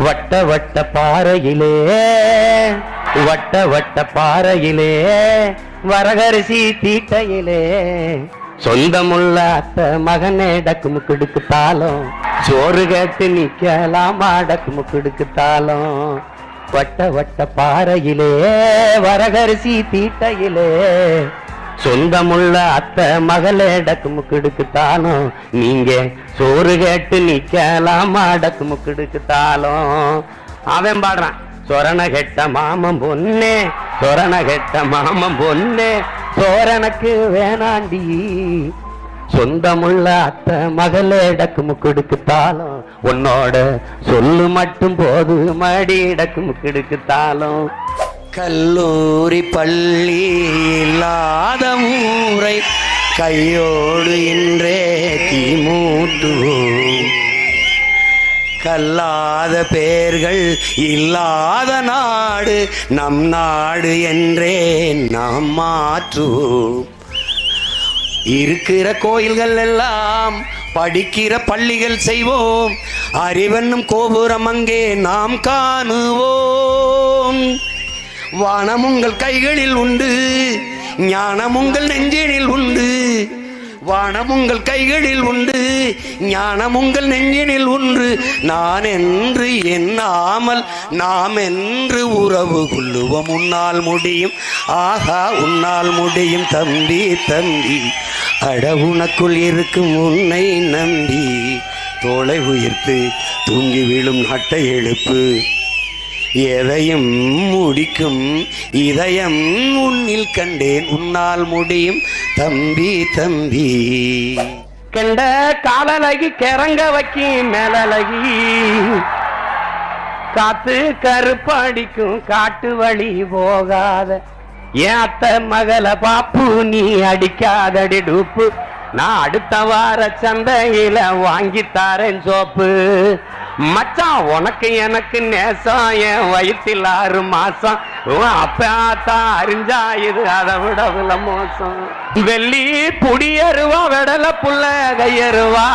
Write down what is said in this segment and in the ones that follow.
வட்ட வட்ட பாறையிலே வட்ட வட்ட பாறையிலே வரகரிசி தீட்டையிலே சொந்தமுள்ள அத்தை மகனே டக்குமு கிடுக்குத்தாலும் சோறு கேட்டு நிக்கலாமா டக்குமு கிடுக்குத்தாலும் வட்ட வட்ட பாறையிலே வரகரிசி தீட்டையிலே சொந்தமுள்ள அத்தை மகளே டக்குமு கிடுக்குத்தாலும் நீங்க சோறு கேட்டு நிக்கலாமா டக்குமு கிடுக்குத்தாலும் அவன் பாடுறான் சொரண கெட்ட மாமன் பொண்ணே சொரண கெட்ட மாமன் பொண்ணே சோரனுக்கு வேணாண்டி சொந்தமுள்ள அத்தை மகளே டக்குமு கிடுக்குத்தாலும் உன்னோட சொல்லு மட்டும் போது மடி டக்குமு கிடுக்குத்தாலும் கல்லூரி பள்ளி இல்லாத ஊரை கையோடு இன்றே தீமூட்டு கல்லாத பேர்கள் இல்லாத நாடு நம் நாடு என்றே நாம் மாற்றுவோம் இருக்கிற கோயில்கள் எல்லாம் படிக்கிற பள்ளிகள் செய்வோம் அறிவென்னும் கோபுரம் அங்கே நாம் காணுவோம் வானம் உங்கள் கைகளில் உண்டு ஞானம் உங்கள் நெஞ்சினில் உண்டு வானம் உங்கள் கைகளில் உண்டு ஞானம் உங்கள் நெஞ்சினில் உண்டு நான் என்று எண்ணாமல் நாம் என்று உறவு கொள்ளுவோம் உன்னால் முடியும் ஆஹா உன்னால் முடியும் தம்பி தம்பி அட உனக்குள் இருக்கும் உன்னை நம்பி தோளை உயர்த்து தூங்கி விழும் நாட்டை எழுப்பு எதையும் முடிக்கும் இதயம் உன்னில் கண்டேன் உன்னால் முடியும் தம்பி தம்பி கண்ட காலலகி கிறங்க வைக்கி மேலழகி காத்து கருப்படிக்கும் காட்டு வழி போகாத ஏன் அத்தை மகளை பாப்பு நீ அடிக்காதடி டூப்பு நான் அடுத்த வார சந்தையில வாங்கி தாரேன் சோப்பு மச்சான் உனக்கு எனக்கு நேசம் என் வயிற்றில் 6 மாசம் அப்பதான் அறிஞ்சா இது அதை விடவுல மோசம் வெள்ளி புடியருவா வெடல புள்ள கையருவா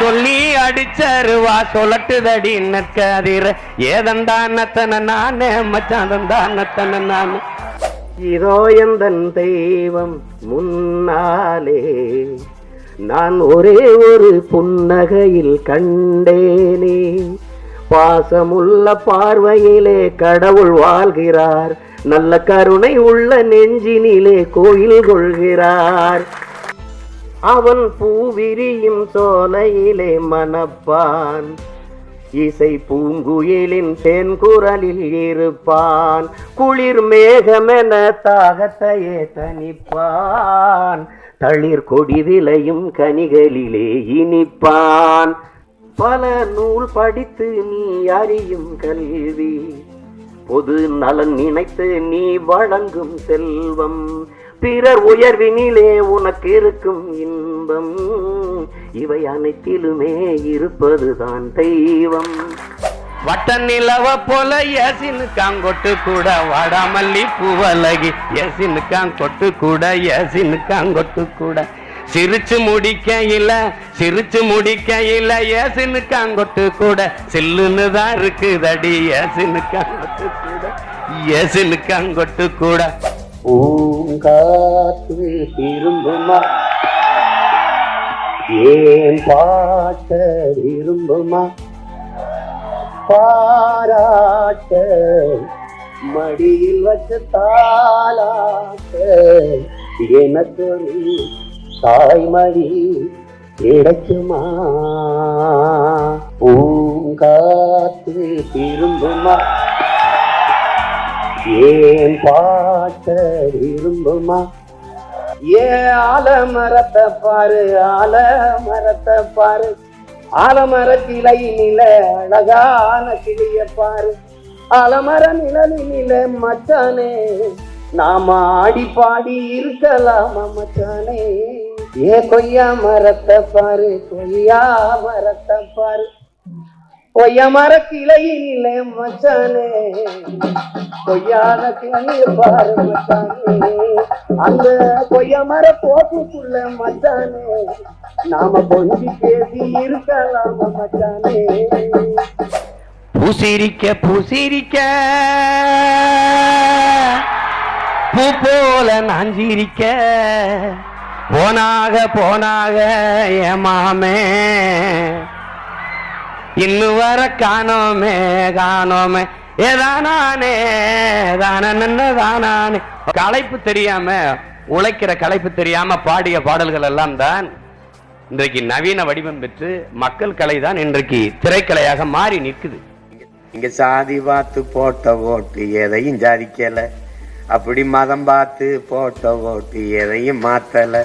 சொல்லி அடிச்சருவா சொல்லட்டுதடி நற்கதிர ஏதந்தானத்தன நானே மச்சாந்தந்தானத்தன நானே இதோ எந்தன் தெய்வம் முன்னாலே நான் ஒரே ஒரு புன்னகையில் கண்டேனே பாசமுள்ள பார்வையிலே கடவுள் வாழ்கிறார் நல்ல கருணை உள்ள நெஞ்சினிலே கோயில் கொள்கிறார் அவன் பூவிரியும் சோலையிலே மணப்பான் இசை பூங்குயிலின் தென்குரலில் இருப்பான் குளிர் மேகமென தாகத்தையே தனிப்பான் தளிர் கொடி விளையும் கனிகளிலே இனிப்பான் பல நூல் படித்து நீ அறியும் கல்வி பொது நலன் நினைத்து நீ வழங்கும் செல்வம் பிறர் உயர்வினிலே உனக்கு இருக்கும் இன்பம் இவை அனைத்திலுமே இருப்பதுதான் தெய்வம் வட்ட நிலவ போல ஏசினுக்காங்கொட்டு கூட வாடாமல்லி பூவலகி ஏசினுக்காங்கொட்டு கூட ஏசினுக்காங்கொட்டு கூட சிரிச்சு முடிக்கையில ஏசினுக்காங்கொட்டு கூட சில்லுன்னு தான் இருக்குதடி ஏசினுக்காங்கொட்டு கூட ஏசினுக்காங்கொட்டு கூட பூங்காத்து திரும்புமா ஏன் பாட்ட விரும்புமா பாராட்ட மடியில் வச்ச தாலாட்ட எனக்கு தாய்மடி கிடைக்குமா பூங்காத்து திரும்புமா ஏன் பாட்ட விரும்புமா ஏன் ஆலமரத்தை பாரு ஆலமரத்தை பாரு ஆலமர கிளையினில அழகான கிளிய பாரு ஆலமர நிழலினில மச்சானே நாம ஆடி பாடி இருக்கலாமா மச்சானே ஏ கொய்யா மரத்தை பாரு கொய்யா மரத்தை பாரு கொய்யா மர கிளையினில மச்சானே கொய்யான கிளைய பாரு மச்சானே அந்த கொய்யா மர தோப்புக்குள்ள மச்சானே நாம கொஞ்சி பேசி இருக்கலாம் மச்சானே பூசிரிக்க பூசிரிக்க பூ போல நாஞ்சிரிக்க போனாக போனாக ஏமாமே இன்னும் வர காணோமே காணோமே ஏதானே தானே. களைப்பு தெரியாம உழைக்கிற களைப்பு தெரியாம பாடிய பாடல்கள் எல்லாம் தான் இன்றைக்கு நவீன வடிவம் பெற்று மக்கள் கலை தான் இன்றைக்கு திரைக்கலையாக மாறி நிற்குது. இங்க சாதி பார்த்து போட்ட ஓட்டு எதையும் ஜாதிக்கல, அப்படி மதம் பார்த்து போட்ட ஓட்டு எதையும் மாத்தல.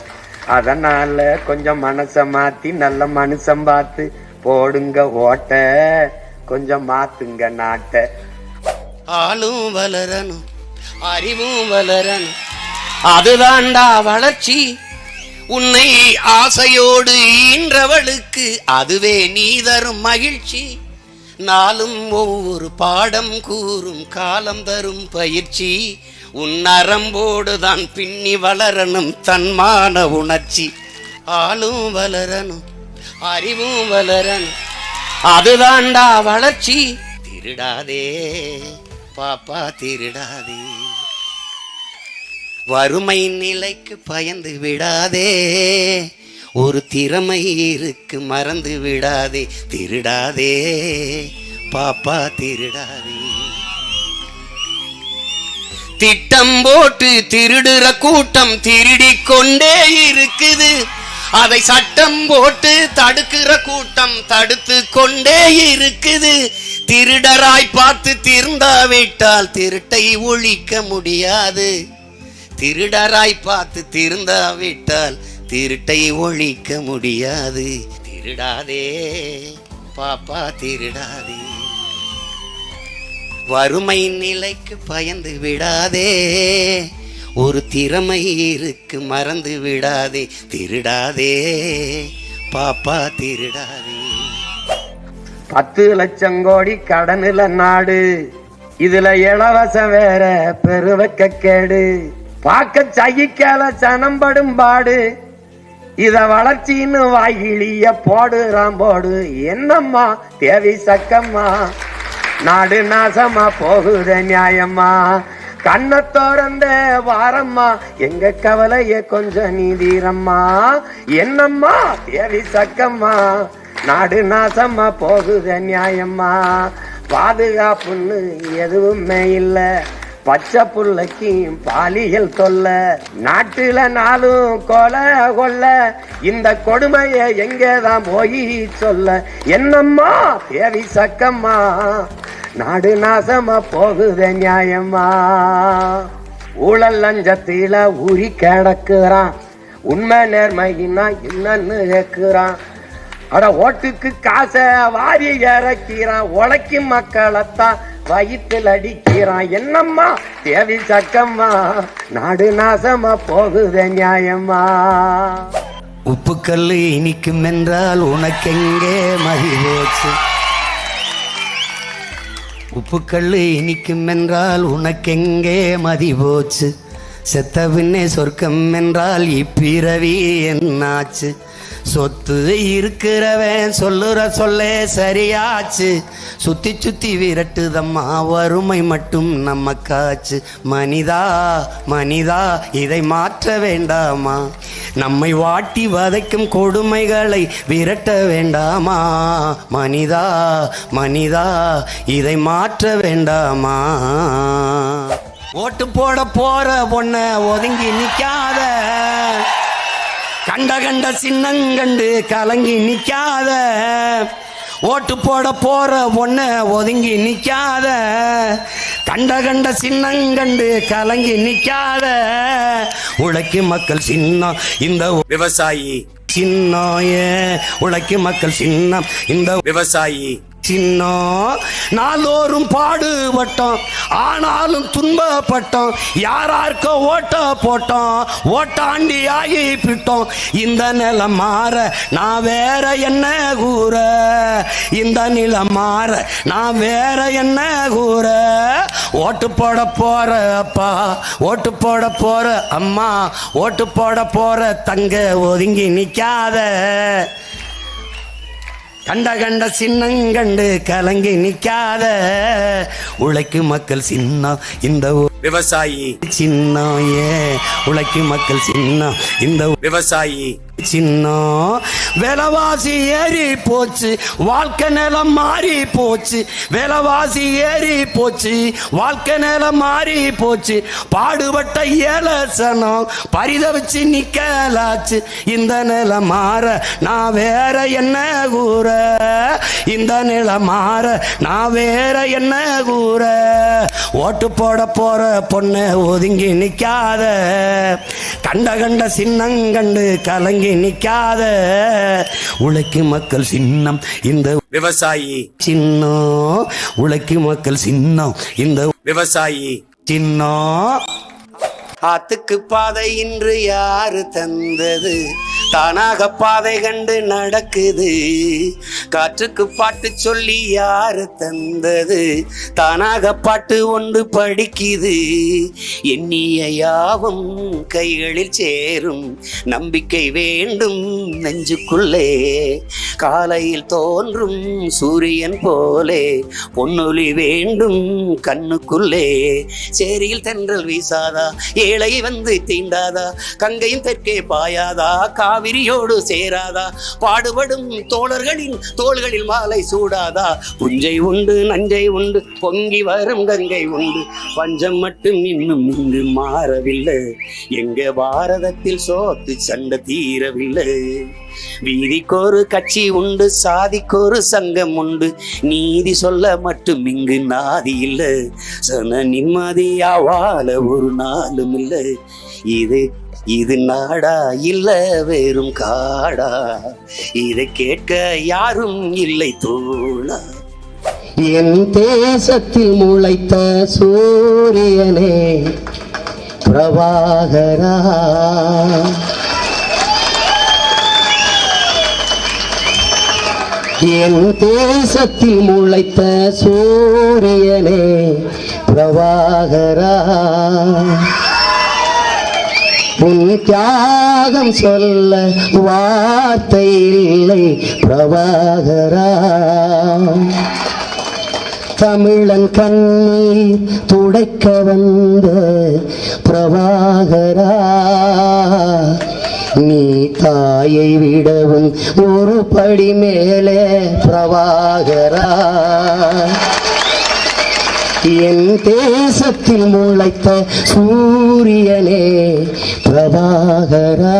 அதனால கொஞ்சம் மனச மாத்தி நல்ல மனுஷன் பார்த்து போடுங்க ஓட்ட, கொஞ்சம் மாத்துங்க நாட்ட. ஆளும் வளரணும் அறிவும் வளரணும், அதுதான்டா வளர்ச்சி. உன்னை ஆசையோடு ஈன்றவளுக்கு அதுவே நீ தரும் மகிழ்ச்சி. நாளும் ஒவ்வொரு பாடம் கூறும் காலம் தரும் பயிற்சி. உன் நரம்போடு தான் பின்னி வளரணும் தன்மான உணர்ச்சி. ஆளும் வளரணும் அறிவும் வளரணும், அதுதான்டா வளர்ச்சி. திருடாதே பாப்பா திருடாதே, வறுமை நிலைக்கு பயந்து விடாதே. ஒரு திறமை இருக்கு மறந்து விடாதே. திருடாதே பாப்பா திருடாதே. திட்டம் போட்டு திருடுற கூட்டம் திருடிக் கொண்டே இருக்குது, அதை சட்டம் போட்டு தடுக்கிற கூட்டம் தடுத்து கொண்டே இருக்குது. திருடராய் பார்த்து திருந்தாவிட்டால் திருட்டை ஒழிக்க முடியாது. திருடராய் பார்த்து திருந்தாவிட்டால் திருட்டை ஒழிக்க முடியாது. திருடாதே பாப்பா திருடாதே, வறுமை நிலைக்கு பயந்து விடாதே. ஒரு திறமை இருக்கு மறந்து விடாதே. திருடாதே பாப்பா திருடாதே. 10 லட்சம் கோடி கடனுல நாடு, இதுல இலவசம் வேற பெருவக்க கேடு. பார்க்க சகிக்கல சனம்படும் பாடு, இத வளர்ச்சின்னு வாயிலிய போடுறான் போடு. என்னம்மா தேவி சக்கம்மா, நாடு நாசமா போகுத நியாயம்மா. கண்ண தோறந்த வாரம்மா, எங்க கவலைய கொஞ்சம் நீதீரம்மா. என்னம்மா தேவி சக்கம்மா, நாடு நாசமா போகுத நியாயம்மா. பாதுகாப்புன்னு எதுவுமே இல்ல, பச்சை புள்ளைக்கு பாலியல் தொல்ல. நாட்டுல நாளும் கொலை கொள்ள, இந்த கொடுமைய எங்கதான் போய் சொல்ல. என்னம்மா தேவி சக்கம்மா, நாடு நாசமா போகுத நியாயம்மா. ஊழல் லஞ்சத்தில ஊறி கிடக்குறான், உண்மை நேர்மையினா என்னன்னு கேட்கிறான். அட ஓட்டுக்கு காசை வாரி இறக்கிறான், உழைக்கும் மக்களைத்தான் வயிற்றில் அடிக்கிறான். என்னம்மா தேவி சக்கம்மா, நாடு நாசமா போகுத நியாயம்மா. உப்புக்கல்லு இனிக்கும் என்றால் உனக்கெங்கே மதி போச்சு. உப்புக்கல்லு இனிக்கும் என்றால் உனக்கெங்கே மதி போச்சு. செத்த பின்னே சொர்க்கம் என்றால் இப்பிறவி என்னாச்சு. சொத்து இருக்கிறவன் சொல்லுற சொல்லே சரியாச்சு. சுத்தி சுத்தி விரட்டுதம்மா வறுமை மட்டும் நமக்காச்சு. மனிதா மனிதா இதை மாற்ற வேண்டாமா, நம்மை வாட்டி வதைக்கும் கொடுமைகளை விரட்ட வேண்டாமா. மனிதா மனிதா இதை மாற்ற வேண்டாமா. ஓட்டு போட போற பொண்ண ஒதுங்கி நிக்காத, கண்ட கண்ட சின்னங்கண்டு கலங்கி நிக்காத. ஓட்டு போட போற பொண்ண ஒதுங்கி நிக்காத, கண்ட கண்ட சின்னங்கண்டு கலங்கி நிக்காத. உழைக்கும் மக்கள் சின்னம் இந்த விவசாயி சின்னம், உழைக்கும் மக்கள் சின்னம் இந்த விவசாயி சின்னம். நாளோறும் பாடுபட்டோம் ஆனாலும் துன்பப்பட்டோம், யாராருக்கோ ஓட்ட போட்டோம் ஓட்டாண்டி ஆகி பிட்டோம். இந்த நிலம் மாற நான் வேற என்ன கூற, இந்த நிலம் மாற நான் வேற என்ன கூற. ஓட்டு போட போற அப்பா, ஓட்டு போட போற அம்மா, ஓட்டு போட போற தங்க ஒதுங்கி நிக்காத. கண்ட கண்ட சின்னங்கண்டு கலங்கி நிக்காத உழைக்கும் மக்கள் சின்னம் இந்த விவசாயி சின்னம் உழைக்கும் மக்கள் சின்னம் இந்த விவசாயி சின்னம். விலைவாசி ஏறி போச்சு, வாழ்க்கை நிலம் மாறி போச்சு. விலைவாசி ஏறி போச்சு, வாழ்க்கை நிலம் மாறி போச்சு. பாடுபட்ட ஏலசனம் பரிதவிச்சு நிக்கலாச்சு. இந்த நிலம் மாற நான் வேற என்ன கூற, இந்த நிலம் மாற நான் வேற என்ன கூற. ஓட்டு போட போற பொண்ணு ஒதுங்கி நிக்காத, கண்ட கண்ட சின்னங்கண்டு கலங்கி நிக்காத உழைக்கும் மக்கள் சின்னம் இந்த விவசாயி சின்னம். உழைக்கும் மக்கள் சின்னம் இந்த விவசாயி சின்னம். ஆத்துக்கு பாதை இன்று யாரு தந்தது, தானாக பாதை கண்டு நடக்குது. காற்றுக்கு பாட்டு சொல்லி யாரு தந்தது, தானாக பாட்டு ஒன்று படிக்குது. எண்ணிய யாவும் கைகளில் சேரும், நம்பிக்கை வேண்டும் நெஞ்சுக்குள்ளே. காலையில் தோன்றும் சூரியன் போலே பொன்னொலி வேண்டும் கண்ணுக்குள்ளே. சேரியில் தென்றல் வீசாதா, ஏழை வந்து தீண்டாதா, கங்கையும் தெற்கே பாயாதா, காவிரியோடு சேராதா, பாடுபடும் தோழர்களின் தோள்களில் மாலை சூடாதா. புஞ்சை உண்டு நஞ்சை உண்டு பொங்கி வரும் கங்கை உண்டு, பஞ்சம் மட்டும் இன்னும் இங்கு மாறவில்லை. எங்க பாரதத்தில் சோத்து சண்டை தீரவில்லை. வீதிக்கொரு கட்சி உண்டு, சாதிக்கொரு சங்கம் உண்டு, நீதி சொல்ல மட்டும் இங்கு நாதி இல்லை. சன நிம்மதியா வாழ ஒரு நாளும் இல்லை. இது நாடா இல்ல வெறும் காடா, இதை கேட்க யாரும் இல்லை தோழா. என் தேசத்தில் முளைத்த சூரியனே பிரபாகரா, என் தேசத்தில் முளைத்த சூரியனே பிரபாகரா. உன் தியாகம் சொல்ல வார்த்தை இல்லை பிரபாகரா. தமிழன் கண்ணீர் துடைக்க வந்த பிரபாகரா. நீ தாயை விடவும் ஒரு படி மேலே பிரபாகரா. என் தேசத்தில் முளைத்த சூரியனே பிரபாகரா.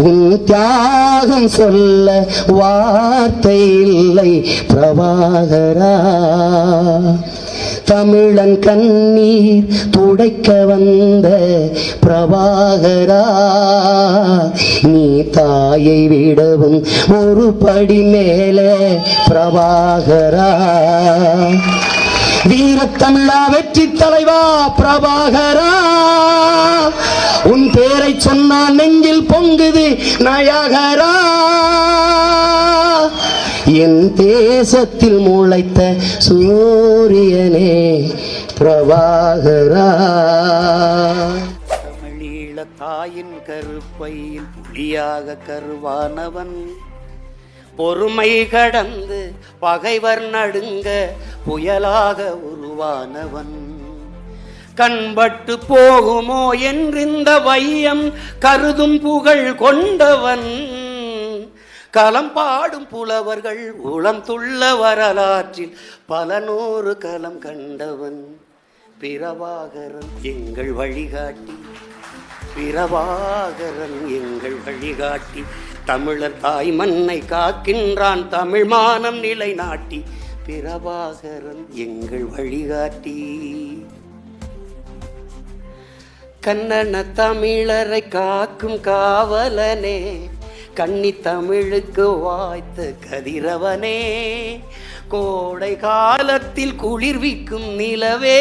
உன் தியாகம் சொல்ல வார்த்தை இல்லை பிரபாகரா. தமிழன் கண்ணீர் துடைக்க வந்த பிரபாகரா. நீ தாயை விடவும் ஒரு படி மேலே பிரபாகரா. வீரத்தமிழா வெற்றி தலைவா பிரபாகரா. உன் பேரை சொன்னால் நெஞ்சில் பொங்குது நயகரா. என் தேசத்தில் முளைத்த சூரியனே பிரபாகரா. தமிழீழ தாயின் கருப்பையில் புலியாக கருவானவன், பொறுமை கடந்து பகைவர் நடுங்க புயலாக உருவானவன். கண்பட்டு போகுமோ என்றிந்த வையம் கருதும் புகழ் கொண்டவன். களம் பாடும் புலவர்கள் உளம் துள்ள வரலாற்றில் பல நூறு களம் கண்டவன். பிரபாகரன் எங்கள் வழிகாட்டி, பிரபாகரன் எங்கள் வழிகாட்டி. தமிழர் தாய் மண்ணை காக்கின்றான் தமிழ் மானம் நிலைநாட்டி. பிரபாகரன் எங்கள் வழிகாட்டி. கண்ணன தமிழரை காக்கும் காவலனே, கன்னி தமிழுக்கு வாய்த்த கதிரவனே. கோடை காலத்தில் குளிர்விக்கும் நிலவே,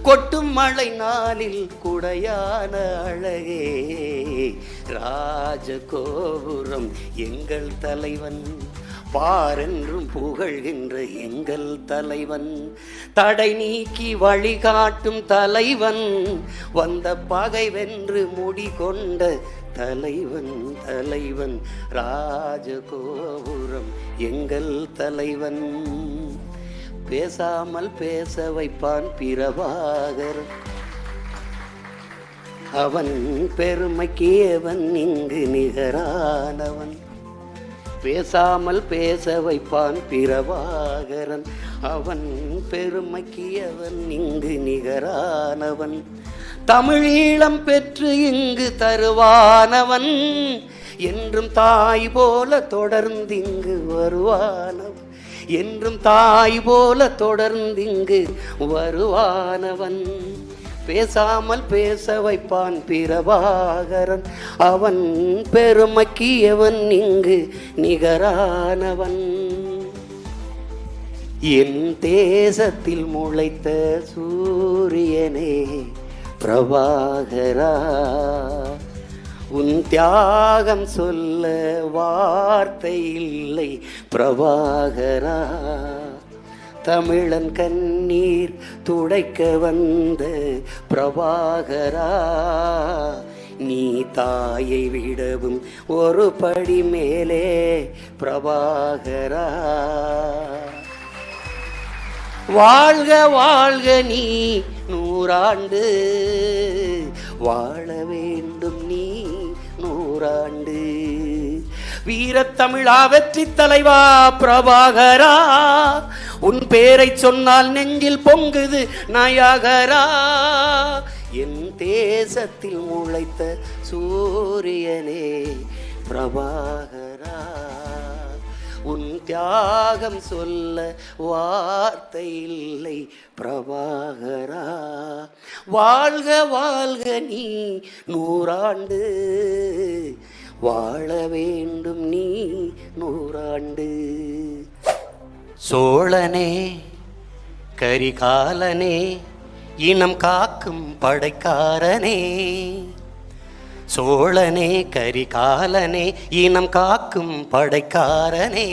கொட்டும் மழை நாளில் குடையான அழகே. ராஜகோபுரம் எங்கள் தலைவன், பாரென்றும் புகழ்கின்ற எங்கள் தலைவன், தடை நீக்கி வழிகாட்டும் தலைவன், வந்த பகை வென்று முடிகொண்ட தலைவன், தலைவன் ராஜகோபுரம் எங்கள் தலைவன். பேசாமல் பேச வைப்பான் பிரபாகர், அவன் பெருமைக்கு அவன் இங்கு நிகரானவன். பேசாமல் பேச வைப்பான் பிரபாகரன், அவன் பெருமைக்கு அவன் இங்கு நிகரானவன். தமிழீழம் பெற்று இங்கு தருவானவன், என்றும் தாய் போல தொடர்ந்து இங்கு வருவானவன், என்றும் தாய் போல தொடர்ந்து இங்கு வருவானவன். பேசாமல் பேச வைப்பான் பிரபாகரன், அவன் பெருமைக்கு அவன் இங்கு நிகரானவன். என் தேசத்தில் முளைத்த சூரியனே பிரபாகரா, உன் தியாகம் சொல்ல வார்த்தை இல்லை பிரபாகரா. தமிழன் கண்ணீர் துடைக்க வந்த பிரபாகரா, நீ தாயை விடவும் ஒரு படி மேலே பிரபாகரா. வாழ்க வாழ்க நீ நூறாண்டு, வாழ வேண்டும் நீ நூறாண்டு. வீரத்தமிழா வெற்றி தலைவா பிரபாகரா, உன் பேரை சொன்னால் நெஞ்சில் பொங்குது நாயகரா. என் தேசத்தில் முளைத்த சூரியனே பிரபாகரா, உன் தியாகம் சொல்ல வார்த்தை இல்லை பிரபாகரா. வாழ்க வாழ்க நீ நூறாண்டு, வாழ வேண்டும் நீ நூறாண்டு. சோழனே கரிகாலனே இனம் காக்கும் படைக்காரனே, சோழனே கரிகாலனே இனம் காக்கும் படைக்காரனே,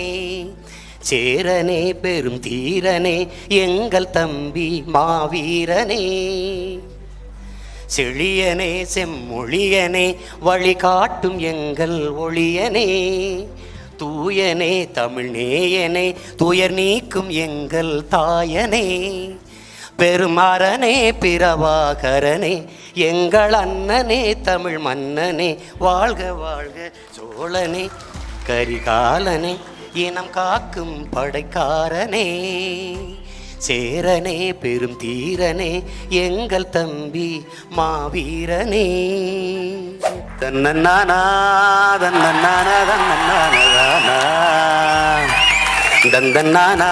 சேரனே பெரும் தீரனே எங்கள் தம்பி மாவீரனே, செழியனே செம்மொழியனே வழிகாட்டும் எங்கள் ஒளியனே, தூயனே தமிழ்நேயனே துயர் நீக்கும் எங்கள் தாயனே, பெருமரனே பிரபாகரனே எங்கள் அண்ணனே தமிழ் மன்னனே. வாழ்க வாழ்க சோழனே கரிகாலனே இனம் காக்கும் படைக்காரனே, சேரனே பெரும் தீரனே எங்கள் தம்பி மாவீரனே. தன்னன்னானா தன்னன்னானா தன்னன்னானா தந்தன்னானா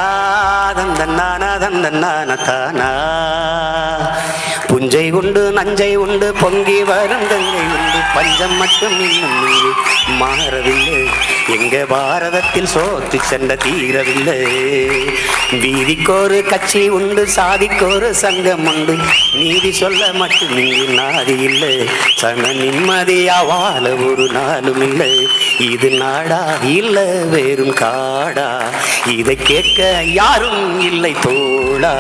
தந்தன்னானா தந்தன்னானா தானா. புஞ்சை உண்டு நஞ்சை உண்டு பொங்கி வரும் கங்கை உண்டு, பஞ்சம் மட்டும் இன்னும் நீரு மாறவில்லை. எங்க பாரதத்தில் சோத்து சென்ற தீரவில்லை. வீதிக்கொரு கட்சி உண்டு சாதிக்கொரு சங்கம் உண்டு, நீதி சொல்ல மட்டும் இங்கு நாதி இல்லை. சன நிம்மதியா வாழ ஒரு நாளும் இல்லை. இது நாடா இல்ல வேறும் காடா, இதை கேட்க யாரும் இல்லை தோழா.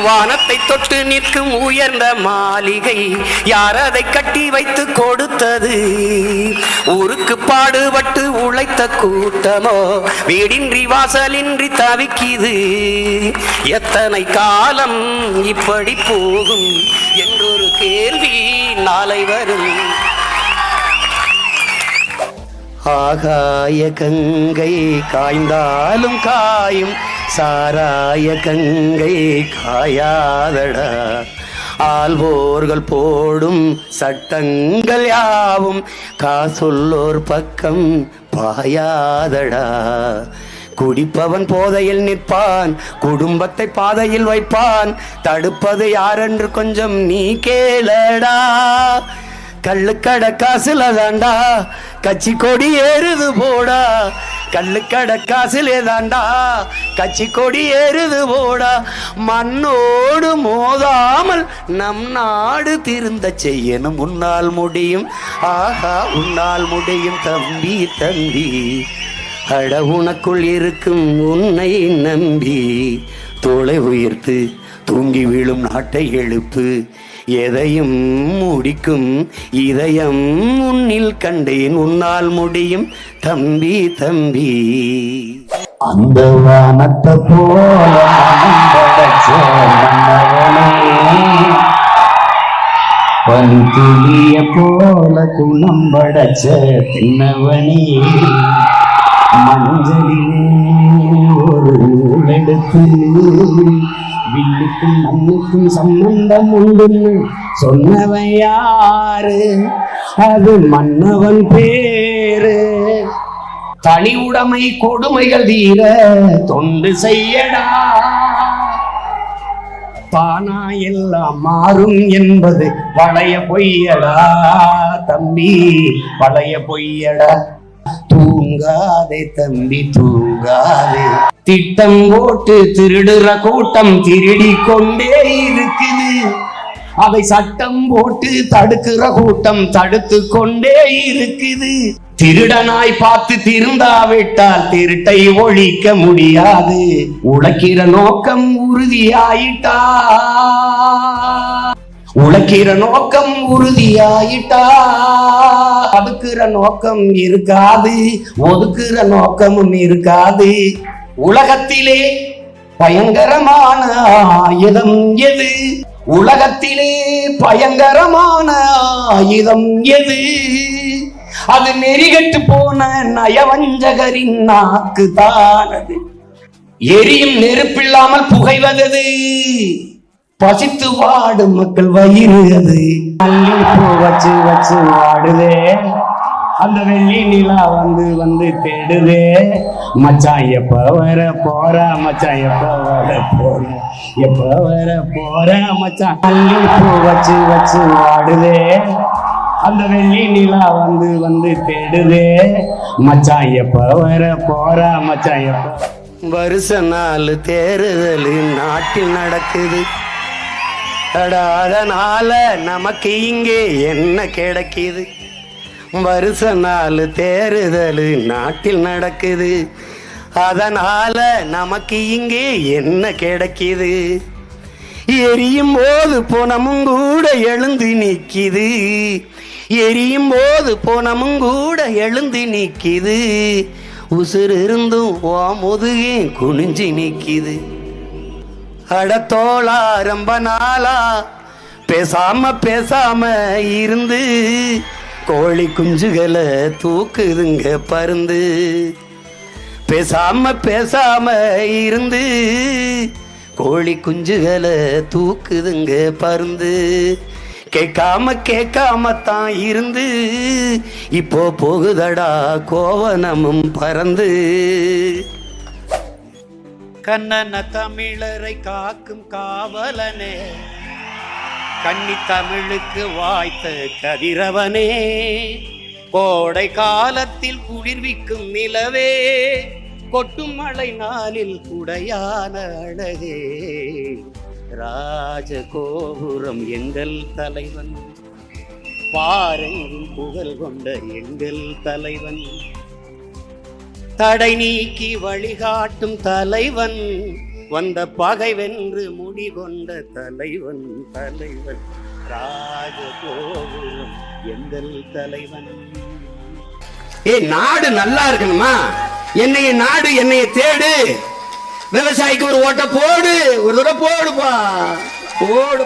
வானத்தை தொட்டு நிற்கும் உயர்ந்த மாளிகை யார் அதை கட்டி வைத்து கொடுத்தது? ஊருக்கு பாடுபட்டு உழைத்த கூட்டமோ வீடின்றி வாசலின்றி தவிக்குது. எத்தனை காலம் இப்படி போகும் என்றொரு கேள்வி நாளை வரும். ஆகாய கங்கை காய்ந்தாலும் காயும், சாராய கங்கை காயாதடா. ஆள்வோர்கள் போடும் சட்டங்கள் யாவும் காசுள்ளோர் பக்கம் பாயாதடா. குடிப்பவன் போதையில் நிற்பான், குடும்பத்தை பாதையில் வைப்பான். தடுப்பது யாரென்று கொஞ்சம் நீ கேளடா. கள்ளுக்கடை காசுல தாண்டா கட்சி கொடி ஏறுது போடா. கள்ளுக்கடை காசிலே தாண்டா கட்சி கொடி ஏறுது போடா. மண்ணோடு மோதாமல் நம் நாடு திருந்த செய்யணும். உன்னால் முடியும், ஆஹா உன்னால் முடியும் தம்பி தம்பி. அட உனக்குள் இருக்கும் உன்னை நம்பி தோளை உயர்த்து தூங்கி விழும் நாட்டை எழுப்பு. எதையும் முடிக்கும் இதயம் உன்னில் கண்டேன். உன்னால் முடியும் தம்பி தம்பி. அந்த வானத்தை போல பனித்துளிய போல குணம் படைச்ச தின்னவனே. மஞ்சளிலே ஒரு நூலெடுத்து வில்லுக்கும் மண்ணுக்கும் சம்பந்தம் உண்டுன்னு சொன்னவன் யாரு? அது மன்னவன் பேரு. தனி உடைமை கொடுமைகள் தீர தொண்டு செய்யடா. தானா எல்லாம் மாறும் என்பது பழைய பொய்யடா தம்பி, பழைய பொய்யடா. தூங்காதே தம்பி தூங்காதே. திட்டம் போட்டு திருடுற கூட்டம் திருடி கொண்டே இருக்குது. அதை சட்டம் போட்டு தடுக்கிற கூட்டம் தடுத்து கொண்டே இருக்குது. திருடனாய் பார்த்து திருந்தாவிட்டால் திருட்டை ஒழிக்க முடியாது. உழைக்கிற நோக்கம் உறுதியாயிட்டா, உழைக்கிற நோக்கம் உறுதியாயிட்டா. ஒதுக்குற நோக்கம் இருக்காது, ஒதுக்குற நோக்கமும் இருக்காது. உலகத்திலே பயங்கரமான ஆயுதம் எது? உலகத்திலே பயங்கரமான ஆயுதம் எது? அது நெறிகட்டு போன நயவஞ்சகரின் நாக்கு தானது. எரியும் நெருப்பில்லாமல் புகைவதது. பசித்து வாடும் மக்கள் வயிறு அது. மல்லிப்பூ வச்சு வச்சு வாடுதே, அந்த வெள்ளி நிலா வந்து வந்து தேடுதே. மச்சான் எப்ப வர போற, மச்சான் எப்ப வர போற, எப்ப வர போற மச்சான். மல்லிப்பூ வச்சு வச்சு வாடுதே, அந்த வெள்ளி நிலா வந்து வந்து தேடுதே. மச்சான் எப்ப வர போற, மச்சான் எப்ப. வருஷ நாள் தேர்தல் நாட்டில் நடக்குது. அதனால நமக்கு இங்கே என்ன கிடைக்குது? வருஷ நாள் தேர்தல் நாட்டில் நடக்குது. அதனால நமக்கு இங்கே என்ன கிடைக்குது? எரியும் போது போனமும் கூட எழுந்து நிற்கிது. எரியும் போது போனமும் கூட எழுந்து நிற்கிது. உசுறு இருந்தும் ஓ முதுகே குனிஞ்சு நிற்கிது. அடத்தோளா ரொம்ப நாளா பேசாம பேசாம இருந்து கோழி குஞ்சுகளை தூக்குதுங்க பருந்து. பேசாம பேசாம இருந்து கோழி குஞ்சுகளை தூக்குதுங்க பருந்து. கேட்காம கேட்காம தான் இருந்து இப்போ போகுதடா கோவனமும் பறந்து. கண்ணன தமிழரை காக்கும் காவலனே, கன்னி தமிழுக்கு வாய்த்த கதிரவனே, கோடை காலத்தில் குளிர்விக்கும் நிலவே, கொட்டும் மழை நாளில் குடையான அழகே, ராஜகோபுரம் எங்கள் தலைவன், பாரெங்கும் புகழ் கொண்ட எங்கள் தலைவன், தடை நீக்கி வழிகாட்டும் தலைவன், வந்த பகை வென்று முடிகொண்ட தலைவன் தலைவன், ராஜகோபுரம் எங்கள் தலைவன். நாடு நல்லா இருக்கணுமா? என்னைய நாடு என்னைய தேடு. விவசாயிக்கு ஒரு ஓட்ட போடு, ஒரு தடவை போடுப்பா, போடு.